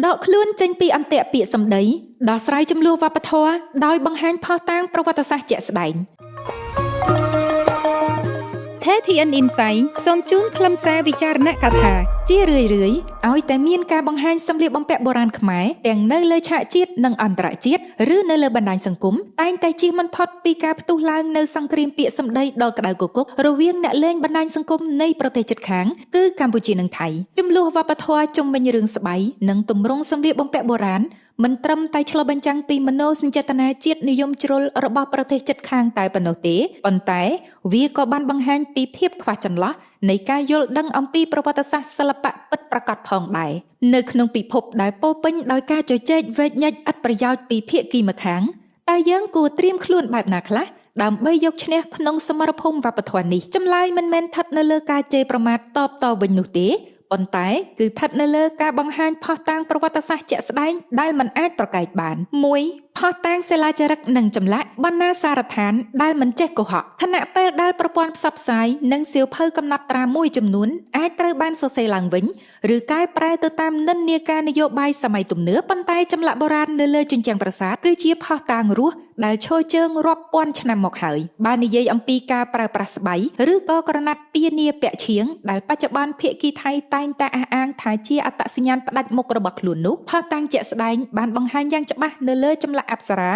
ដកខ្លួនចេញពីអន្ទាក់ពាក្យសម្ដីដោះស្រាយចំនួនវប្បធម៌ដោយបង្ហាញភស្តុតាងប្រវត្តិសាស្ត្រជាក់ស្ដែង KTN Insight សូមជូនខ្លឹមសារវិចារណកថាជារឿយៗឲ្យតែមានការបង្ហាញសម្លៀកបំពាក់បុរាណខ្មែរទាំងនៅលើឆាកជាតិនិងអន្តរជាតិឬនៅលើបណ្ដាញសង្គមតែងតែជៀសមិនផុតពីការផ្ទុះឡើងនៅសង្គ្រាមពាក្យសម្ដីដ៏ក្តៅគគុករវាងអ្នកលេងបណ្ដាញសង្គមនៃប្រទេសជិតខាងគឺកម្ពុជានិងថៃចំនួនវប្បធម៌ជុំវិញរឿងស្បៃនិងទម្រង់សម្លៀកបំពាក់បុរាណមិនត្រឹមតែឆ្លុះបញ្ចាំងពីមនោសញ្ចេតនាជាតិនិយមជ្រុលរបស់ប្រទេសជិតខាងតែប៉ុណ្ណោះទេប៉ុន្តែវាក៏បានបង្ហាញពីភាពខ្វះចន្លោះនៃការយល់ដឹងអំពីប្រវត្តិសាស្ត្រសិល្បៈពិតប្រាកដផងដែរនៅក្នុងពិភពដែលពោរពេញដោយការជជែកវែកញែកឥតប្រយោជន៍ពីភាគីម្ខាងតើយើងគួរត្រៀមខ្លួនបែបណាខ្លះដើម្បីយកឈ្នះក្នុងសមរភូមិវប្បធម៌នេះចម្លើយមិនមែនស្ថិតនៅលើការជេរប្រមាថតបតវិញនោះទេប៉ុន្តែគឺស្ថិតនៅលើការបង្ហាញភស្តុតាងប្រវត្តិសាស្ត្រជាក់ស្ដែងដែលមិនអាចប្រកែកបាន1ភស្តុតាងសិលាចារឹកនិងចម្លាក់បណ្ណាសារដ្ឋានដែលមិនចេះកុហកខណៈពេលដែលប្រព័ន្ធផ្សព្វផ្សាយនិងសៀវភៅកំណត់ត្រាមួយចំនួនអាចត្រូវបានសរសេរឡើងវិញឬកែប្រែទៅតាមនិន្នាការនយោបាយសម័យទំនើបប៉ុន្តែចម្លាក់បុរាណនៅលើជញ្ជាំងប្រាសាទគឺជាភស្តុតាងរស់ដែលឈរជើងរាប់ពាន់ឆ្នាំមកហើយបាននិយាយអំពីការប្រើប្រាស់ស្បៃឬក៏ក្រណាត់ពានាពាក់ឈៀងដែលបច្ចុប្បន្នភាគីថៃតែងតែអះអាងថាជាអត្តសញ្ញាណផ្ដាច់មុខរបស់ខ្លួននោះភស្តុតាងជាក់ស្ដែងបានបង្ហាញយ៉ាងច្បាស់នៅលើចម្លាក់អប្សរា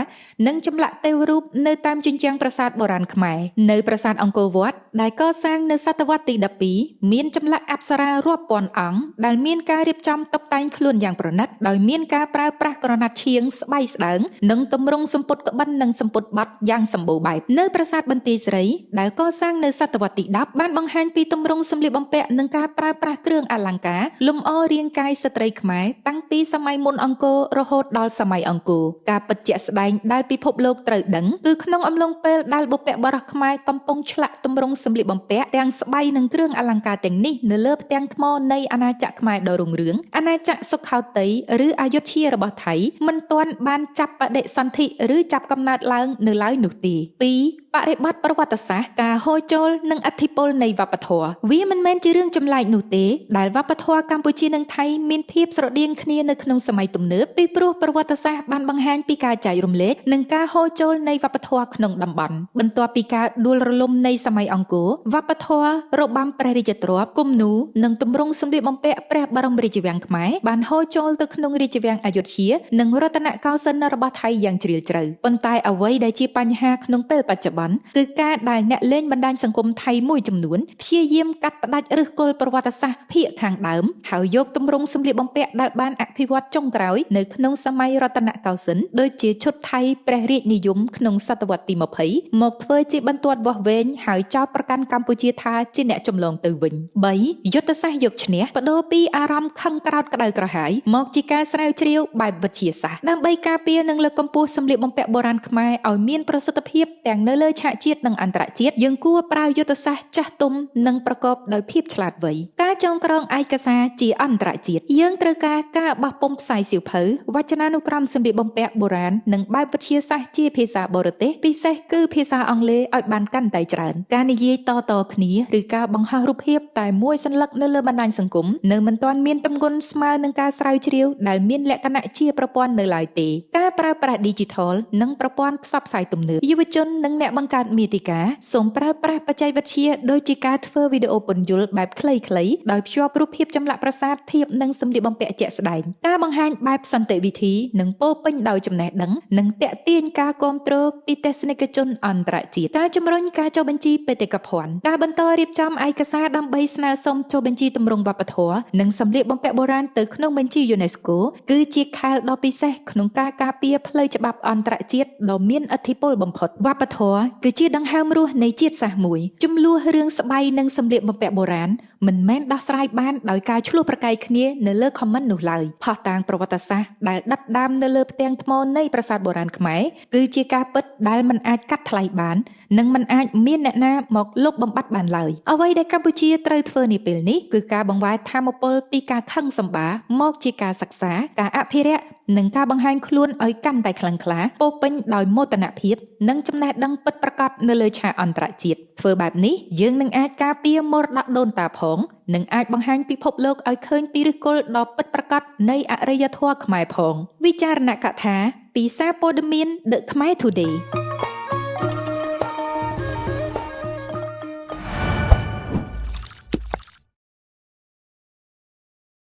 និងចម្លាក់ទេវរូបនៅតាមជញ្ជាំងប្រាសាទបុរាណខ្មែរនៅប្រាសាទអង្គរវត្តដែលកសាងនៅសតវត្សទី12មានចម្លាក់អប្សរារាប់ពាន់អង្គដែលមានការរៀបចំតុបតែងខ្លួនយ៉ាងប្រណិតដោយមានការប្រើប្រាស់ក្រណាត់ឈៀងស្បៃស្ដើងនិងទម្រង់សំពត់ក្បិននិងសំពត់បត់យ៉ាងសម្បូរបែបនៅប្រាសាទបន្ទាយស្រីដែលកសាងនៅសតវត្សទី10បានបង្ហាញពីទម្រង់សម្លៀកបំពាក់និងការប្រើប្រាស់គ្រឿងអលង្ការលម្អរាងកាយស្ត្រីខ្មែរតាំងពីសម័យមុនអង្គររហូតដល់សម័យអង្គរការពិតជាក់ស្ដែងដែលពិភពលោកត្រូវដឹងគឺក្នុងអំឡុងពេលដែលបុព្វបុរសខ្មែរកំពុងឆ្លាក់ទម្រង់សម្លៀកបំពាក់ទាំងស្បៃនិងគ្រឿងអលង្ការទាំងនេះនៅលើផ្ទាំងថ្មនៃអាណាចក្រខ្មែរដ៏រុងរឿងអាណាចក្រសុខោទ័យឬអយុធ្យារបស់ថៃមិនទាន់បានចាប់បដិសន្ធិឬចាប់កំណើតឡើងនៅឡើយនោះទេ2បរិបត្តិប្រវត្តិសាស្ត្រការហូរចូលនិងឥទ្ធិពលនៃវប្បធម៌វាមិនមែនជារឿងចម្លែកនោះទេដែលវប្បធម៌កម្ពុជានិងថៃមានភាពស្រដៀងគ្នានៅក្នុងសម័យទំនើបពីព្រោះប្រវត្តិសាស្ត្របានបង្ហាញពីការចែករំលែកនិងការហូរចូលនៃវប្បធម៌ក្នុងតំបន់បន្ទាប់ពីការដួលរលំនៃសម័យអង្គរវប្បធម៌របាំព្រះរាជទ្រព្យគំនូរនិងទម្រង់សម្លៀកបំពាក់ព្រះបរមរាជវាំងខ្មែរបានហូរចូលទៅក្នុងរាជវាំងអយុធ្យានិងរតនកោសិនរបស់ថៃយ៉ាងជ្រាលជ្រៅប៉ុន្តែអ្វីដែលជាបញ្ហាក្នុងពេលបច្ចុប្បន្នគឺការដែលអ្នកលេងបណ្ដាញសង្គមថៃមួយចំនួនព្យាយាមកាត់ផ្ដាច់ឫសគល់ប្រវត្តិសាស្ត្រភាគខាងដើមហើយយកទម្រង់សម្លៀកបំពាក់ដែលបានអភិវឌ្ឍចុងក្រោយនៅក្នុងសម័យរតនកោសិនដូចជាឈុតថៃព្រះរាជនិយមក្នុងសតវត្សទី20មកធ្វើជាបន្ទាត់វាស់វែងហើយចោទប្រកាន់កម្ពុជាថាជាអ្នកចម្លងទៅវិញ3យុទ្ធសាស្ត្រយកឈ្នះបដូរពីអារម្មណ៍ខឹងក្រោធក្តៅក្រហាយមកជាការស្រាវជ្រាវបែបវិទ្យាសាស្ត្រដើម្បីការពារនិងលើកកម្ពស់សម្លៀកបំពាក់បុរាណខ្មែរឲ្យមានប្រសិទ្ធភាពទាំងនៅលើឆាកជាតិនិងអន្តរជាតិយើងគួរប្រើយុទ្ធសាស្ត្រចាស់ទុំនិងប្រកបដោយភាពឆ្លាតវៃការចងក្រងឯកសារជាអន្តរជាតិយើងត្រូវការបោះពុម្ពផ្សាយសៀវភៅវចនានុក្រមសម្លៀកបំពាក់បុរាណនិងបែបវិទ្យាសាស្ត្រជាភាសាបរទេសពិសេសគឺភាសាអង់គ្លេសឲ្យបានកាន់តែច្រើនការនិយាយតគ្នាឬការបង្ហោះរូបភាពតែមួយសន្លឹកនៅលើបណ្ដាញសង្គមនៅមិនទាន់មានទម្ងន់ស្មើនឹងការស្រាវជ្រាវដែលមានលក្ខណៈជាប្រព័ន្ធនៅឡើយទេការប្រើប្រាស់ Digital និងប្រព័ន្ធផ្សព្វផ្សាយទំនើបយុវជននិងអ្នកបង្កើតមាតិកាសូមប្រើប្រាស់បច្ចេកវិទ្យាដូចជាការធ្វើវីដេអូពន្យល់បែបខ្លីៗដោយភ្ជាប់រូបភាពចម្លាក់ប្រាសាទធៀបនឹងសម្លៀកបំពាក់ជាក់ស្ដែងការបង្ហាញបែបសន្តិវិធីនិងពោរពេញដោយចំណេះដឹងនិងទាក់ទាញការគាំទ្រពីទស្សនិកជនអន្តរជាតិការជំរុញការចុះបញ្ជីបេតិកភណ្ឌការបន្តរៀបចំឯកសារដើម្បីស្នើសុំចុះបញ្ជីទម្រង់វប្បធម៌និងសម្លៀកបំពាក់បុរាណទៅក្នុងបញ្ជី UNESCO គឺជាខែលដ៏ពិសេសក្នុងការការពារផ្លូវច្បាប់អន្តរជាតិដ៏មានឥទ្ធិពលបំផុតវប្បធម៌គឺជាដង្ហើមរស់នៃជាតិសាសន៍មួយចំនួនរឿងស្បៃនិងសម្លៀកបំពាក់បុរាណមិនមែនដោះស្រាយបានដោយការឆ្លោះប្រកែកគ្នានៅលើ comment នោះឡើយផុសតាងប្រវត្តិសាស្ត្រដែលដិតដាមនៅលើផ្ទាំងថ្មនៃប្រាសាទបុរាណខ្មែរគឺជាការពិតដែលមិនអាចកាត់ថ្លៃបាននិងមិនអាចមានអ្នកណាមកលុបបំបាត់បានឡើយអ្វីដែលកម្ពុជាត្រូវធ្វើនាពេលនេះគឺការបង្វែរថាមពលពីការខឹងសម្បារមកជាការសិក្សាការអភិរក្ស និងការបង្ហាញខ្លួនឲ្យកាន់តែខ្លាំងក្លាពោពេញដោយមោទនភាពនិងចំណេះដឹងពិតប្រាកដនៅលើឆាកអន្តរជាតិធ្វើបែបនេះយើងនឹងអាចការពារមរតកដូនតាផងនិងអាចបង្ហាញពិភពលោកឲ្យឃើញពីឫសគល់ដ៏ពិតប្រាកដនៃអរិយធម៌ខ្មែរផងវិចារណកថាពីសារព័ត៌មាន The Khmer Today